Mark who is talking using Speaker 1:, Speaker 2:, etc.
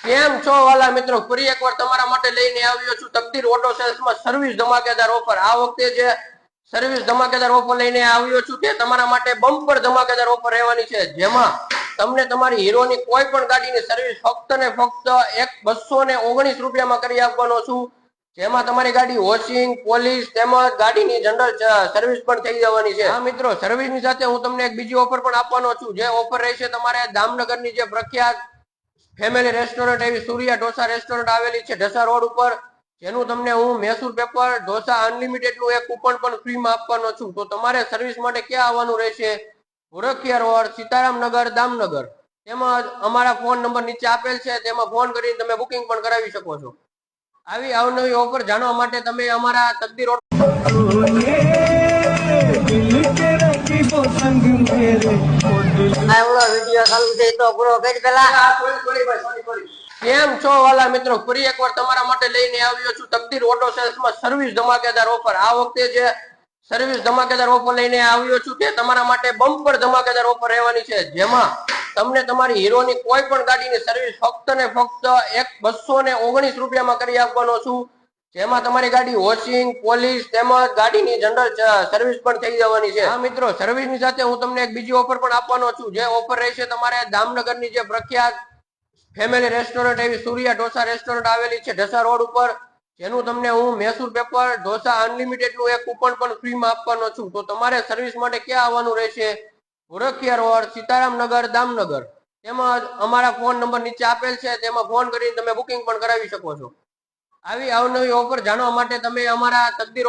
Speaker 1: કેમ છો વાલા મિત્રો, ફરી એકવાર તમારા માટે લઈને આવ્યો છું તકદીર ઓટો સેલ્સમાં સર્વિસ ધમાકેદાર ઓફર। આ વખતે જે સર્વિસ ધમાકેદાર ઓફર લઈને આવ્યો છું તે તમારા માટે બમ્પર ધમાકેદાર ઓફર રહેવાની છે, જેમાં તમને તમારી હીરોની કોઈ પણ ગાડીની સર્વિસ ફક્ત ને ફક્ત 219 રૂપિયામાં કરી આપવાનો છું, જેમાં તમારી ગાડી વોશિંગ, પોલિશ તેમજ ગાડીની જનરલ સર્વિસ પણ થઈ જવાની છે। હા મિત્રો, સર્વિસની સાથે હું તમને એક બીજી ઓફર પણ આપવાનો છું, જે ઓફર રહેશે તમારે દામનગરની જે પ્રખ્યાત ફેમિલી રેસ્ટોરન્ટ એવી સૂર્યા ઢોસા રેસ્ટોરન્ટ આવેલી છે ઢસા રોડ ઉપર, જેનું તમને હું મૈસૂર પેપર ઢોસા અનલિમિટેડ નું એક કૂપન પણ ફ્રીમાં આપવાનો છું। તો તમારે સર્વિસ માટે ક્યાં આવવાનું રહેશે? ભુરખિયા રોડ, સીતારામનગર, દામનગર। તેમજ અમારા ફોન નંબર નીચે આપેલ છે, તેમાં ફોન કરીને તમે બુકિંગ પણ કરાવી શકો છો। આવી અવનવી ઓફર જાણવા માટે તમે અમારા તકદીર કેમ છો વાલા મિત્રો, ફરી એકવાર તમારા માટે લઈને આવ્યો છું તકદીર ઓટો સેલ્સમાં સર્વિસ ધમાકેદાર ઓફર। આ વખતે જે સર્વિસ ધમાકેદાર ઓફર લઈને આવ્યો છું તે તમારા માટે બમ્પર ધમાકેદાર ઓફર રહેવાની છે, જેમાં તમને તમારી હીરોની કોઈ પણ ગાડીની સર્વિસ ફક્ત ને ફક્ત 219 રૂપિયામાં કરી આપવાનો છું, જેમાં તમારી ગાડી વોશિંગ, પોલિશ તેમજ ગાડીની જનરલ સર્વિસ પણ થઈ જવાની છે। હા મિત્રો, સર્વિસની સાથે હું તમને એક બીજી ઓફર પણ આપવાનો છું, જે ઓફર રહેશે તમારે દામનગરની જે પ્રખ્યાત ફેમિલી રેસ્ટોરન્ટ એવી સૂર્યા ઢોસા રેસ્ટોરન્ટ આવેલી છે ઢસા રોડ ઉપર, જેનું તમને હું મૈસૂર પેપર ઢોસા અનલિમિટેડ નું એક કૂપન પણ ફ્રીમાં આપવાનો છું। તો તમારે સર્વિસ માટે ક્યાં આવવાનું રહેશે? ભુરખિયા રોડ, સીતારામનગર, દામનગર। તેમજ અમારા ફોન નંબર નીચે આપેલ છે, તેમાં ફોન કરીને તમે બુકિંગ પણ કરાવી શકો છો। આવી અવનવી ઓફર જાણવા માટે તમે અમારા તકદીર